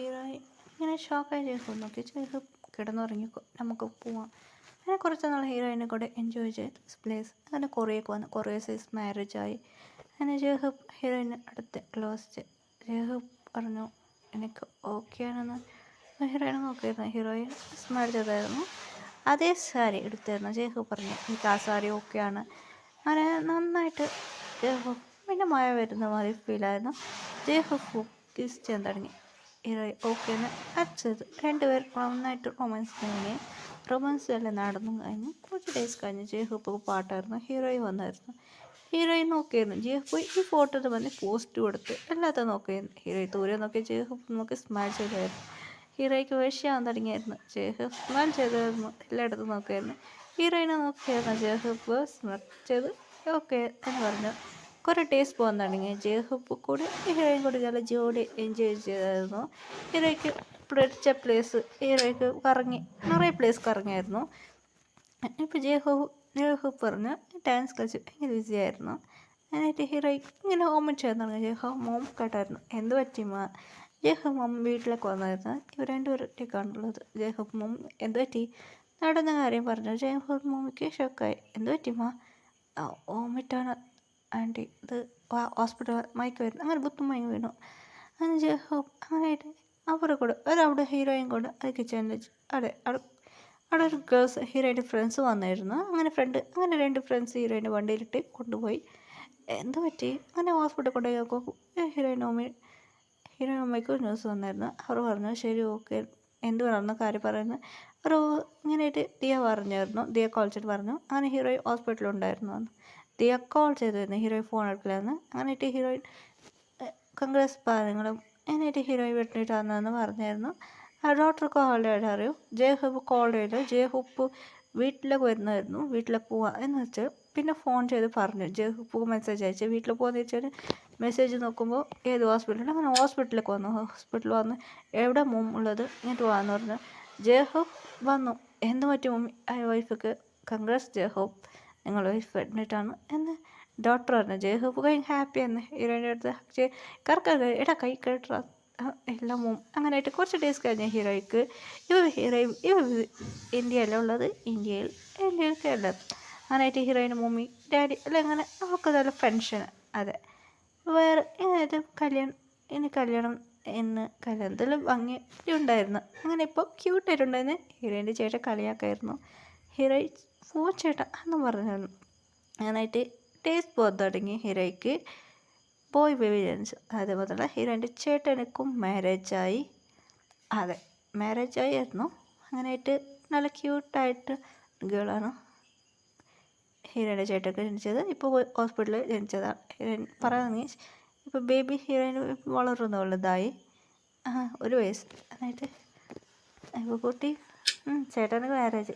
Heroine ഇങ്ങനെ ഷോക്കായി ജേഹബ് നോക്കി. ജേഹബ് കിടന്നുറങ്ങിക്കോ, നമുക്ക് പോവാം. അങ്ങനെ കുറച്ച് നാൾ ഹീറോയിനെ കൂടെ എൻജോയ് ചെയ്ത് പ്ലേസ്. അങ്ങനെ കൊറിയക്ക് വന്നു. കൊറിയ സൈസ് മാരേജ് ആയി. അങ്ങനെ ജേഹബ് ഹീറോയിനെ അടുത്ത് ക്ലോസ് ചെയ്ത് ജേഹബ് പറഞ്ഞു എനിക്ക് ഓക്കെ ആണെന്ന്. ഹീറോയിനെ നോക്കിയിരുന്നു. ഹീറോയിൻ സ്മൈൽ ചെയ്തായിരുന്നു. അതേ സാരി എടുത്തായിരുന്നു. ജേഹബ് പറഞ്ഞു എനിക്ക് ആ സാരി ഓക്കെയാണ്. അങ്ങനെ നന്നായിട്ട് ജേഹബ് പിന്നെ മഴ വരുന്ന മാതിരി ഫീലായിരുന്നു. ജേഹബ് കിസ് ചെയ്യാൻ തുടങ്ങി. ഹീറോയിൻ ഓക്കെ എന്ന് അടിച്ചത്. രണ്ടുപേർ നന്നായിട്ട് റൊമാൻസ് കഴിഞ്ഞ് റൊമാൻസ് എല്ലാം നടന്നു കഴിഞ്ഞ് കുറച്ച് ഡേയ്സ് കഴിഞ്ഞ് ജേഹബ് പാട്ടായിരുന്നു. ഹീറോയിൻ വന്നായിരുന്നു. ഹീറോയിൻ നോക്കിയായിരുന്നു. ജേഹബ് ഈ ഫോട്ടോയിൽ വന്ന് പോസ്റ്റ് കൊടുത്ത് എല്ലാത്തും നോക്കിയായിരുന്നു. ഹീറോയിൻ ദൂരെ നോക്കി ജേഹബ് നോക്കി സ്മൈൽ ചെയ്തായിരുന്നു. ഹീറോയ്ക്ക് വിഷയാവാൻ തുടങ്ങിയായിരുന്നു. ജേഹബ് സ്മൈൽ ചെയ്തായിരുന്നു. എല്ലായിടത്തും നോക്കിയായിരുന്നു. ഹീറോയിനെ നോക്കിയായിരുന്നു. ജേഹബ് സ്മൈൽ ചെയ്ത് ഓക്കെ എന്ന് പറഞ്ഞു. കുറേ ഡേയ്സ് പോകാൻ തുടങ്ങി. ജേഹബ് കൂടി ഹീറോയിൻ കൂടി നല്ല ജോലി എൻജോയ് ചെയ്തായിരുന്നു. ഹീറോയ്ക്ക് പിടിച്ച പ്ലേസ് ഹീറോയ്ക്ക് കറങ്ങി നിറയെ പ്ലേസ് കറങ്ങിയായിരുന്നു. ഇപ്പോൾ ജേഹബ് പറഞ്ഞ് ഡാൻസ് കളിച്ച് ഭയങ്കര ബിസി ആയിരുന്നു. എന്നിട്ട് ഹീറോയിൻ ഇങ്ങനെ വോമിറ്റ് ചെയ്യാൻ തുടങ്ങി. ജേഹബ് മോം കേട്ടായിരുന്നു. എന്ത് പറ്റിയമ്മ? ജേഹബ് മോം വീട്ടിലേക്ക് വന്നായിരുന്നു. ഇവർ രണ്ടുപേരും ഒറ്റയ്ക്കാണുള്ളത്. ജേഹബ് മോം എന്ത് പറ്റി നടന്ന കാര്യം പറഞ്ഞു. ജേഹബ് മോമിക്ക് ഷോക്കായി. എന്ത് പറ്റിയമ്മ? വോമിറ്റാണ് ആൻറ്റി, ഇത് ഹോസ്പിറ്റൽ മയക്ക് വരുന്നു. അങ്ങനെ ബുദ്ധം മയങ്ങി വീണു. അങ്ങനെ ജേഹബ് അങ്ങനെയായിട്ട് അവരെ കൂടെ ഒരവിടെ ഹീറോയിൻ കൂടെ അത് കിച്ചണിൽ അവിടെ ഒരു ഗേൾസ് ഹീറോയിൻ്റെ ഫ്രണ്ട്സ് വന്നായിരുന്നു. അങ്ങനെ രണ്ട് ഫ്രണ്ട്സ് ഹീറോയിൻ്റെ വണ്ടിയിലിട്ട് കൊണ്ടുപോയി. എന്ത് പറ്റി? അങ്ങനെ ഹോസ്പിറ്റലിൽ കൊണ്ടുപോയി നോക്കുമ്പോൾ ഹീറോയിൻ അമ്മയ്ക്ക് ന്യൂസ് വന്നായിരുന്നു. അവർ പറഞ്ഞു ശരി ഓക്കെ എന്ത് പറഞ്ഞ കാര്യം പറയുന്നത് ഒരു ഇങ്ങനെയായിട്ട് ദിയ പറഞ്ഞായിരുന്നു. ദിയ കോൾ ചെയ്ത് പറഞ്ഞു അങ്ങനെ ഹീറോയിൻ ഹോസ്പിറ്റലുണ്ടായിരുന്നു എന്ന്. ദിയ കോൾ ചെയ്തിരുന്നു. ഹീറോയിൻ ഫോൺ എടുക്കില്ലായിരുന്നു. അങ്ങനെയായിട്ട് ഹീറോയിൻ കൺഗ്രസ് പാരങ്ങളും എന്നിട്ട് ഹീറോയിൻ വെട്ടിയിട്ടാണെന്ന് പറഞ്ഞായിരുന്നു. ഡോക്ടർ കോൾ ചെയ്തറിയും. ജേഹബ് കോൾ ചെയ്ത് ജേഹബ് വീട്ടിലേക്ക് വരുന്നതായിരുന്നു. വീട്ടിലേക്ക് പോവാ എന്ന് വെച്ചാൽ പിന്നെ ഫോൺ ചെയ്ത് പറഞ്ഞു. ജേഹബ് മെസ്സേജ് അയച്ചു വീട്ടിൽ പോകുന്ന വെച്ചാൽ മെസ്സേജ് നോക്കുമ്പോൾ ഏത് ഹോസ്പിറ്റലിൽ അങ്ങനെ ഹോസ്പിറ്റലിലേക്ക് വന്നു. ഹോസ്പിറ്റലിൽ വന്ന് എവിടെ ഉള്ളത് ഇങ്ങോട്ട് വാന്ന് പറഞ്ഞു. ജേഹബ് വന്നു. എന്ത് പറ്റി മമ്മി വൈഫൊക്കെ? കൺഗ്രസ് ജേഹബ്, നിങ്ങൾ വൈഫ് അഡ്മിറ്റാണ് എന്ന് ഡോക്ടർ പറഞ്ഞു. ജേഹബ് കൈ ഹാപ്പിയായിരുന്നു. ഹീറോയിൻ്റെ അടുത്ത് എടാ കൈ കേട്ടാ എല്ലാം മോം. അങ്ങനെയായിട്ട് കുറച്ച് ഡേയ്സ് കഴിഞ്ഞ ഹീറോയ്ക്ക് ഇവ ഇന്ത്യയിലാണ് ഉള്ളത്. ഇന്ത്യയിൽ കേരളം അങ്ങനെയായിട്ട് ഹീറോയിൻ്റെ മമ്മി ഡാഡി എല്ലാം അങ്ങനെ അവർക്ക് നല്ല പെൻഷൻ. അതെ വേറെ ഇങ്ങനെയായിട്ട് കല്യാണം കല്യാണത്തിൽ ഭംഗി ഉണ്ടായിരുന്നു. അങ്ങനെ ഇപ്പോൾ ക്യൂട്ടായിട്ടുണ്ടായിരുന്നു. ഹീറോയിൻ്റെ ചേട്ടൻ കളിയാക്കായിരുന്നു. ഹീറോയിൻ ചേട്ടാ എന്ന് പറഞ്ഞായിരുന്നു. അങ്ങനെയായിട്ട് ടേസ്റ്റ് പോകാൻ തുടങ്ങി. ഹീറോയ്ക്ക് ബോയ് ബേബി ജനിച്ചു. അതേപോലെ ഹീറോയിൻ്റെ ചേട്ടനക്കും മാരേജായി. അതെ മാരേജായി ആയിരുന്നു. അങ്ങനെയായിട്ട് നല്ല ക്യൂട്ടായിട്ട് ഗേളാണ് ഹീറോയിൻ്റെ ചേട്ടനൊക്കെ ജനിച്ചത്. ഇപ്പോൾ ഹോസ്പിറ്റലിൽ ജനിച്ചതാണ്. ഹീറോയിൻ പറയുകയാണെങ്കിൽ ഇപ്പോൾ ബേബി ഹീറോയിൻ വളർന്നുള്ളതായി ഒരു വയസ്സ്. എന്നിട്ട് ഇപ്പോൾ കുട്ടി ചേട്ടന് മാരേജ്